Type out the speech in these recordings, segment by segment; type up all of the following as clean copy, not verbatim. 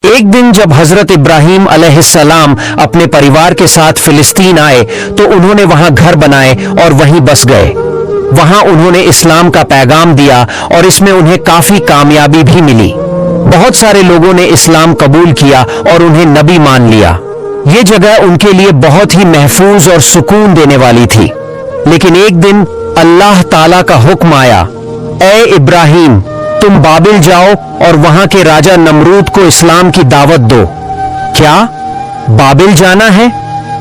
ایک दिन जब हजरत इब्राहिम अलैहिस्सलाम अपने परिवार के साथ फिलिस्तीन आए तो उन्होंने वहां घर बनाए और वहीं बस गए। वहां उन्होंने इस्लाम का पैगाम दिया और इसमें उन्हें काफी कामयाबी भी मिली। बहुत सारे लोगों ने इस्लाम कबूल किया और उन्हें नबी मान लिया। ये जगह उनके लिए बहुत ही महफूज और सुकून देने वाली थी। लेकिन एक दिन अल्लाह ताला का हुक्म आया, ए इब्राहिम, तुम बाबिल जाओ और वहां के राजा नमरूद को इस्लाम की दावत दो। क्या बाबिल जाना है?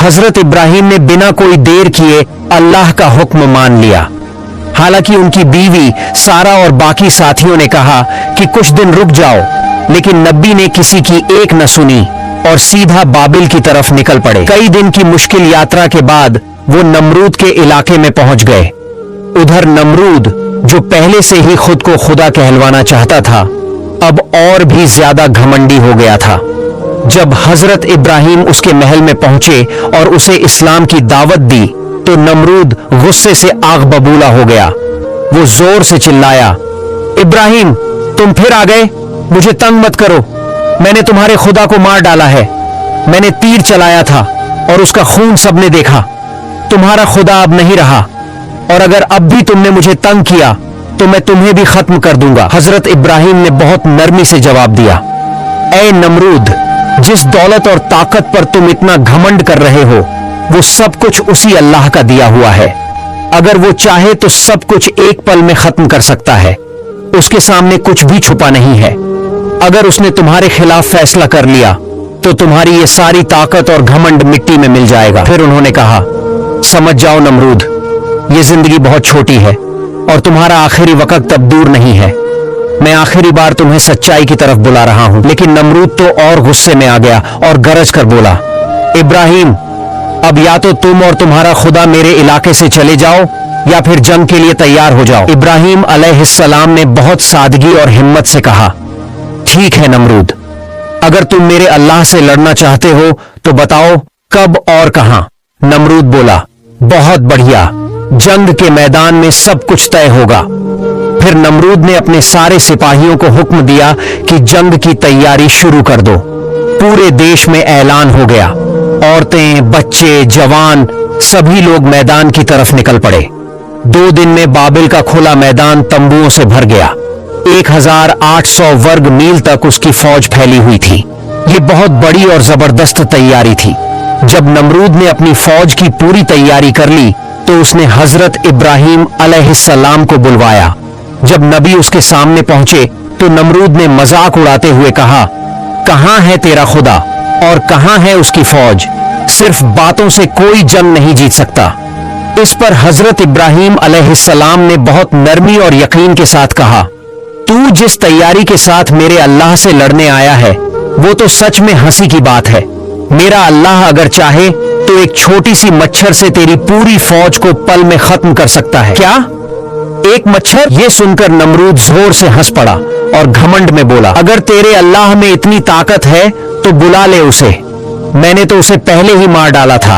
हजरत इब्राहिम ने बिना कोई देर किए अल्लाह का हुक्म मान लिया। हालांकि उनकी बीवी सारा और बाकी साथियों ने कहा कि कुछ दिन रुक जाओ, लेकिन नबी ने किसी की एक न सुनी और सीधा बाबिल की तरफ निकल पड़े। कई दिन की मुश्किल यात्रा के बाद वो नमरूद के इलाके में पहुंच गए। उधर नमरूद, जो पहले से ही खुद को खुदा कहलवाना चाहता था, अब और भी ज्यादा घमंडी हो गया था। जब हजरत इब्राहिम उसके महल में पहुंचे और उसे इस्लाम की दावत दी तो नमरूद गुस्से से आग बबूला हो गया। वो जोर से चिल्लाया, इब्राहिम, तुम फिर आ गए? मुझे तंग मत करो। मैंने तुम्हारे खुदा को मार डाला है। मैंने तीर चलाया था और उसका खून सबने देखा। तुम्हारा खुदा अब नहीं रहा, और अगर अब भी तुमने मुझे तंग किया तो मैं तुम्हें भी खत्म कर दूंगा। हजरत इब्राहिम ने बहुत नरमी से जवाब दिया, ए नमरूद, जिस दौलत और ताकत पर तुम इतना घमंड कर रहे हो, वो सब कुछ उसी अल्लाह का दिया हुआ है। अगर वो चाहे तो सब कुछ एक पल में खत्म कर सकता है। उसके सामने कुछ भी छुपा नहीं है। अगर उसने तुम्हारे खिलाफ फैसला कर लिया तो तुम्हारी ये सारी ताकत और घमंड मिट्टी में मिल जाएगा। फिर उन्होंने कहा, समझ जाओ नमरूद, ये जिंदगी बहुत छोटी है और तुम्हारा आखिरी वक्त अब दूर नहीं है। मैं आखिरी बार तुम्हें सच्चाई की तरफ बुला रहा हूं। लेकिन नमरूद तो और गुस्से में आ गया और गरज कर बोला, इब्राहिम, अब या तो तुम और तुम्हारा खुदा मेरे इलाके से चले जाओ या फिर जंग के लिए तैयार हो जाओ। इब्राहिम अलैहिस्सलाम ने बहुत सादगी और हिम्मत से कहा, ठीक है नमरूद, अगर तुम मेरे अल्लाह से लड़ना चाहते हो तो बताओ कब और कहां। नमरूद बोला, बहुत बढ़िया, जंग के मैदान में सब कुछ तय होगा। फिर नमरूद ने अपने सारे सिपाहियों को हुक्म दिया कि जंग की तैयारी शुरू कर दो। पूरे देश में ऐलान हो गया। औरतें, बच्चे, जवान, सभी लोग मैदान की तरफ निकल पड़े। 2 दिन में बाबिल का खुला मैदान तंबुओं से भर गया। 1800 वर्ग मील तक उसकी फौज फैली हुई थी। ये बहुत बड़ी और जबरदस्त तैयारी थी। जब नमरूद ने अपनी फौज की पूरी तैयारी कर ली तो उसने हजरत इब्राहिम अलैहिस्सलाम को बुलवाया। जब नबी उसके सामने पहुंचे तो नमरूद ने मजाक उड़ाते हुए कहा, कहां है तेरा खुदा और कहां है उसकी फौज? सिर्फ बातों से कोई जंग नहीं जीत सकता। इस पर हजरत इब्राहिम अलैहिस्सलाम ने बहुत नरमी और यकीन के साथ कहा, तू जिस तैयारी के साथ मेरे अल्लाह से लड़ने आया है वो तो सच में हंसी की बात है। मेरा अल्लाह अगर चाहे तो एक छोटी सी मच्छर से तेरी पूरी फौज को पल में खत्म कर सकता है। क्या? एक मच्छर? ये सुनकर नमरूद जोर से हंस पड़ा और घमंड में बोला, अगर तेरे अल्लाह में इतनी ताकत है तो बुला ले उसे। मैंने तो उसे पहले ही मार डाला था,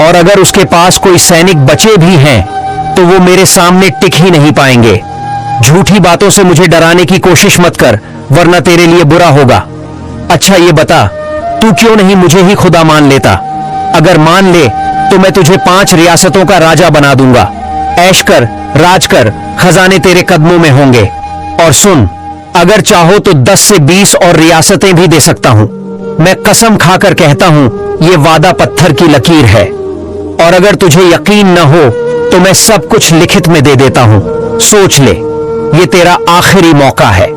और अगर उसके पास कोई सैनिक बचे भी हैं तो वो मेरे सामने टिक ही नहीं पाएंगे। झूठी बातों से मुझे डराने की कोशिश मत कर, वरना तेरे लिए बुरा होगा। अच्छा ये बता, तू क्यों नहीं मुझे ही खुदा मान लेता? अगर मान ले तो मैं तुझे 5 रियासतों का राजा बना दूंगा। ऐश कर, राज कर, खजाने तेरे कदमों में होंगे। और सुन, अगर चाहो तो 10 से 20 और रियासतें भी दे सकता हूं। मैं कसम खाकर कहता हूं, ये वादा पत्थर की लकीर है। और अगर तुझे यकीन न हो तो मैं सब कुछ लिखित में दे देता हूं। सोच ले, ये तेरा आखिरी मौका है।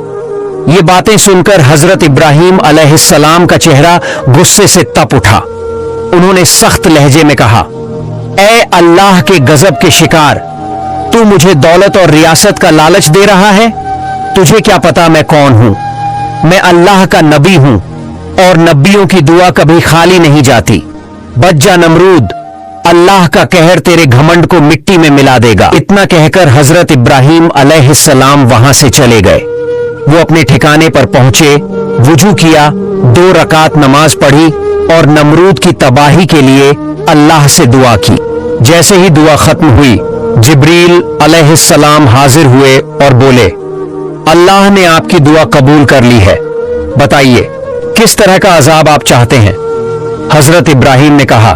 ये बातें सुनकर हजरत इब्राहिम अलैहिस्सलाम का चेहरा गुस्से से तप उठा। उन्होंने सख्त लहजे में कहा, ए अल्लाह के गजब के शिकार, तू मुझे दौलत और रियासत का लालच दे रहा है? तुझे क्या पता मैं कौन हूं? मैं अल्लाह का नबी हूं और नबियों की दुआ कभी खाली नहीं जाती। बच जा नमरूद, अल्लाह का कहर तेरे घमंड को मिट्टी में मिला देगा। इतना कहकर हजरत इब्राहिम अलैहिस्सलाम वहां से चले गए। वो अपने ठिकाने पर पहुंचे, वुजू किया, 2 रकात नमाज पढ़ी और नमरूद की तबाही के लिए अल्लाह से दुआ की। जैसे ही दुआ खत्म हुई, जिब्रील अलैहिस्सलाम हाजिर हुए और बोले, अल्लाह ने आपकी दुआ कबूल कर ली है। बताइए किस तरह का अजाब आप चाहते हैं? हजरत इब्राहिम ने कहा,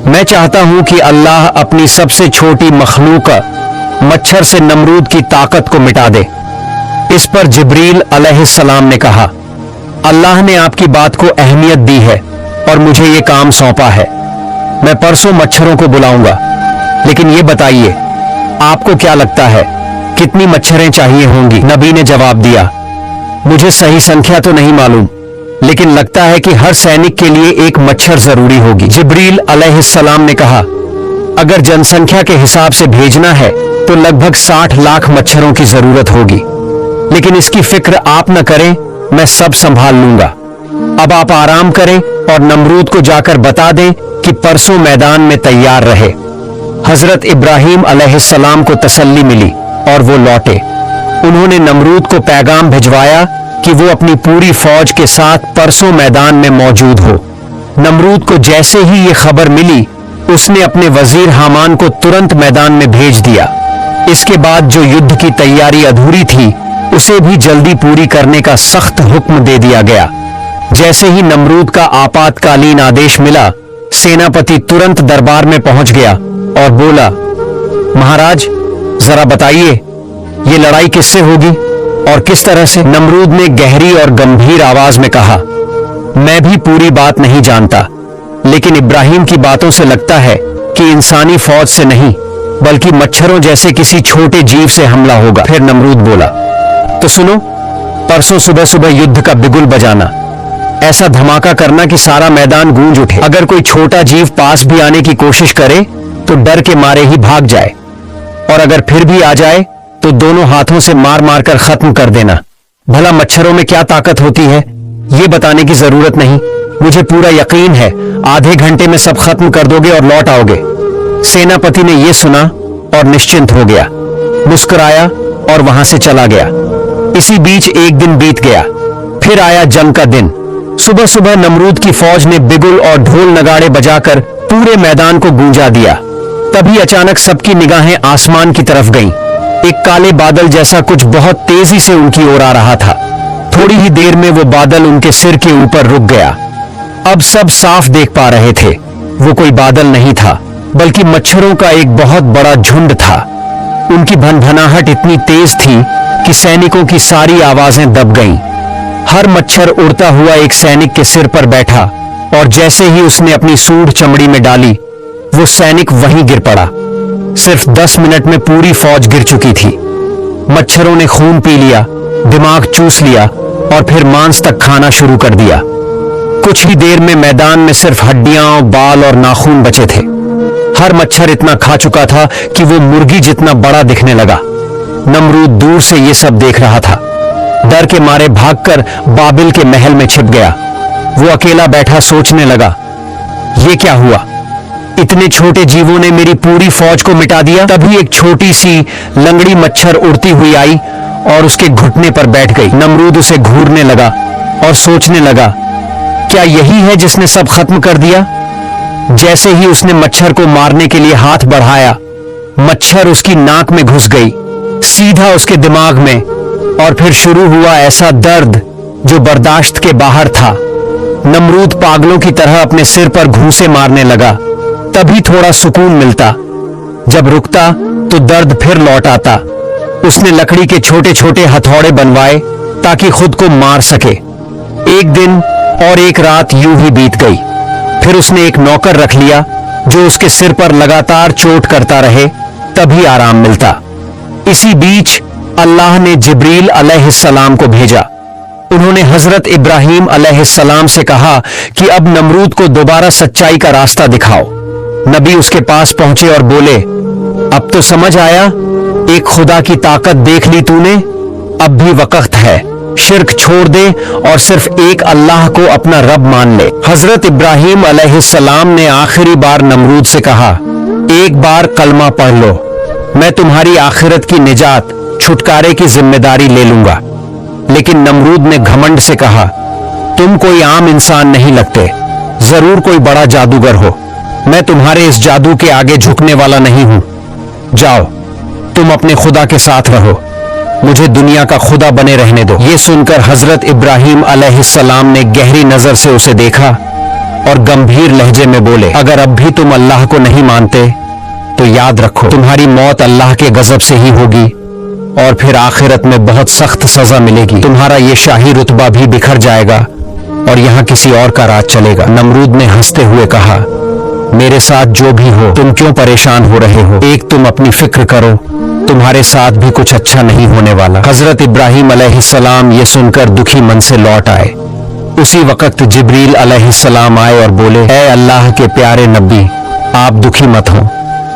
मैं चाहता हूं कि अल्लाह अपनी सबसे छोटी मखलूक मच्छर से नमरूद की ताकत को मिटा दे। इस पर जिब्रील अलैहिस्सलाम ने कहा, अल्लाह ने आपकी बात को अहमियत दी है और मुझे ये काम सौंपा है। मैं परसों मच्छरों को बुलाऊंगा, लेकिन ये बताइए आपको क्या लगता है कितनी मच्छरें चाहिए होंगी? नबी ने जवाब दिया, मुझे सही संख्या तो नहीं मालूम, लेकिन लगता है कि हर सैनिक के लिए एक मच्छर जरूरी होगी। जिब्रील अलैहिस्सलाम ने कहा, अगर जनसंख्या के हिसाब से भेजना है तो लगभग 60 लाख मच्छरों की जरूरत होगी, लेकिन इसकी फिक्र आप न करें, मैं सब संभाल लूंगा। अब आप आराम करें और नमरूद को जाकर बता दें कि परसों मैदान में तैयार रहे। हजरत इब्राहिम अलैहिस्सलाम को तसल्ली मिली और वो लौटे। उन्होंने नमरूद को पैगाम भिजवाया कि वो अपनी पूरी फौज के साथ परसों मैदान में मौजूद हो। नमरूद को जैसे ही ये खबर मिली, उसने अपने वजीर हामान को तुरंत मैदान में भेज दिया। इसके बाद जो युद्ध की तैयारी अधूरी थी, उसे भी जल्दी पूरी करने का सख्त हुक्म दे दिया गया। जैसे ही नमरूद का आपातकालीन आदेश मिला, सेनापति तुरंत दरबार में पहुंच गया और बोला, महाराज जरा बताइए ये लड़ाई किससे होगी और किस तरह से? नमरूद ने गहरी और गंभीर आवाज में कहा, मैं भी पूरी बात नहीं जानता, लेकिन इब्राहिम की बातों से लगता है कि इंसानी फौज से नहीं बल्कि मच्छरों जैसे किसी छोटे जीव से हमला होगा। फिर नमरूद बोला, तो सुनो, परसों सुबह सुबह युद्ध का बिगुल बजाना, ऐसा धमाका करना कि सारा मैदान गूंज उठे। अगर कोई छोटा जीव पास भी आने की कोशिश करे तो डर के मारे ही भाग जाए, और अगर फिर भी आ जाए तो दोनों हाथों से मार मार कर खत्म कर देना। भला मच्छरों में क्या ताकत होती है ये बताने की जरूरत नहीं, मुझे पूरा यकीन है आधे घंटे में सब खत्म कर दोगे और लौट आओगे। सेनापति ने यह सुना और निश्चिंत हो गया, मुस्कुराया और वहां से चला गया। इसी बीच एक दिन बीत गया, फिर आया जंग का दिन। सुबह सुबह नमरूद की फौज ने बिगुल और ढोल नगाड़े बजाकर पूरे मैदान को गूंजा दिया। तभी अचानक सबकी निगाहें आसमान की तरफ गईं। एक काले बादल जैसा कुछ बहुत तेजी से उनकी ओर आ रहा था। थोड़ी ही देर में वो बादल उनके सिर के ऊपर रुक गया। अब सब साफ देख पा रहे थे, वो कोई बादल नहीं था बल्कि मच्छरों का एक बहुत बड़ा झुंड था। उनकी भनभनाहट इतनी तेज थी कि सैनिकों की सारी आवाजें दब गईं। हर मच्छर उड़ता हुआ एक सैनिक के सिर पर बैठा और जैसे ही उसने अपनी सूंड चमड़ी में डाली, वो सैनिक वहीं गिर पड़ा। सिर्फ 10 मिनट में पूरी फौज गिर चुकी थी। मच्छरों ने खून पी लिया, दिमाग चूस लिया और फिर मांस तक खाना शुरू कर दिया। कुछ ही देर में मैदान में सिर्फ हड्डियां, बाल और नाखून बचे थे। हर मच्छर इतना खा चुका था कि वो मुर्गी जितना बड़ा दिखने लगा। नमरूद दूर से ये सब देख रहा था। डर के मारे भागकर बाबिल के महल में छिप गया। वो अकेला बैठा सोचने लगा, ये क्या हुआ? इतने छोटे जीवों ने मेरी पूरी फौज को मिटा दिया। तभी एक छोटी सी लंगड़ी मच्छर उड़ती हुई आई और उसके घुटने पर बैठ गई। नमरूद उसे घूरने लगा और सोचने लगा, क्या यही है जिसने सब खत्म कर दिया? जैसे ही उसने मच्छर को मारने के लिए हाथ बढ़ाया, मच्छर उसकी नाक में घुस गई, सीधा उसके दिमाग में, और फिर शुरू हुआ ऐसा दर्द जो बर्दाश्त के बाहर था। नमरूद पागलों की तरह अपने सिर पर घूंसे मारने लगा। तभी थोड़ा सुकून मिलता, जब रुकता तो दर्द फिर लौट आता। उसने लकड़ी के छोटे छोटे हथौड़े बनवाए ताकि खुद को मार सके। एक दिन और एक रात यूं ही बीत गई। फिर उसने एक नौकर रख लिया जो उसके सिर पर लगातार चोट करता रहे, तभी आराम मिलता। इसी बीच अल्लाह ने जिब्रील अलैहिस्सलाम को भेजा। उन्होंने हजरत इब्राहिम अलैहिस्सलाम से कहा कि अब नमरूद को दोबारा सच्चाई का रास्ता दिखाओ। नबी उसके पास पहुंचे और बोले, अब तो समझ आया, एक खुदा की ताकत देख ली तूने, अब भी वक्त है, शिर्क छोड़ दे और सिर्फ एक अल्लाह को अपना रब मान ले। हजरत इब्राहिम अलैहिस्सलाम ने आखिरी बार नमरूद से कहा, एक बार कलमा पढ़ लो, मैं तुम्हारी आखिरत की निजात, छुटकारे की जिम्मेदारी ले लूंगा। लेकिन नमरूद ने घमंड से कहा, तुम कोई आम इंसान नहीं लगते, जरूर कोई बड़ा जादूगर हो। मैं तुम्हारे इस जादू के आगे झुकने वाला नहीं हूं। जाओ, तुम अपने खुदा के साथ रहो। मुझे दुनिया का खुदा बने रहने दो। ये सुनकर हजरत इब्राहिम अलैहिस्सलाम ने गहरी नजर से उसे देखा और गंभीर लहजे में बोले, अगर अब भी तुम अल्लाह को नहीं मानते तो याद रखो तुम्हारी मौत अल्लाह के गजब से ही होगी और फिर आखिरत में बहुत सख्त सजा मिलेगी। तुम्हारा ये शाही रुतबा भी बिखर जाएगा और यहाँ किसी और का राज चलेगा। नमरूद ने हंसते हुए कहा, मेरे साथ जो भी हो तुम क्यों परेशान हो रहे हो? एक तुम अपनी फिक्र करो, तुम्हारे साथ भी कुछ अच्छा नहीं होने वाला। हजरत इब्राहिम अलैहिस्सलाम ये सुनकर दुखी मन से लौट आए। उसी वक्त जिब्रील अलैहिस्सलाम आए और बोले, ऐ अल्लाह के प्यारे नबी, आप दुखी मत हो।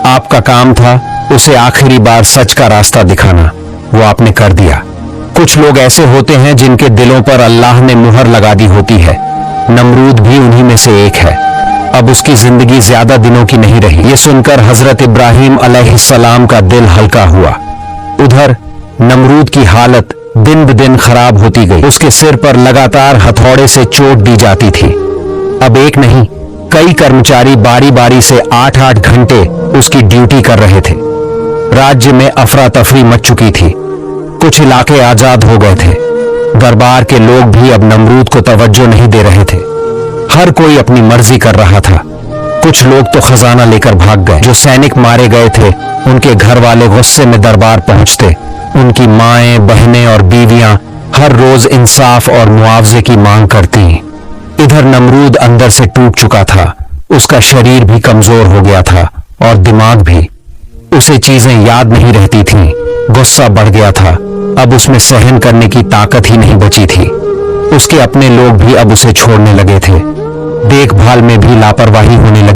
आपका काम था उसे आखिरी बार सच का रास्ता दिखाना, वो आपने कर दिया। कुछ लोग ऐसे होते हैं जिनके दिलों पर अल्लाह ने मुहर लगा दी होती है। नमरूद भी उन्हीं में से एक है। अब उसकी जिंदगी ज्यादा दिनों की नहीं रही। ये सुनकर हजरत इब्राहिम अलैहिस्सलाम का दिल हल्का हुआ। उधर नमरूद की हालत दिन ब दिन खराब होती गई। उसके सिर पर लगातार हथौड़े से चोट दी जाती थी। अब एक नहीं, कई कर्मचारी बारी बारी से 8-8 घंटे उसकी ड्यूटी कर रहे थे। राज्य में अफरा तफरी मच चुकी थी। कुछ इलाके आजाद हो गए थे। दरबार के लोग भी अब नमरूद को तवज्जो नहीं दे रहे थे। हर कोई अपनी मर्जी कर रहा था। कुछ लोग तो खजाना लेकर भाग गए। जो सैनिक मारे गए थे उनके घर वाले गुस्से में दरबार पहुंचते। उनकी माएं, बहनें और बीवियां हर रोज इंसाफ और मुआवजे की मांग करती। इधर नमरूद अंदर से टूट चुका था। उसका शरीर भी कमजोर हो गया था और दिमाग भी। उसे चीजें याद नहीं रहती थीं। गुस्सा बढ़ गया था। अब उसमें सहन करने की ताकत ही नहीं बची थी। उसके अपने लोग भी अब उसे छोड़ने लगे थे। देखभाल में भी लापरवाही होने लगी।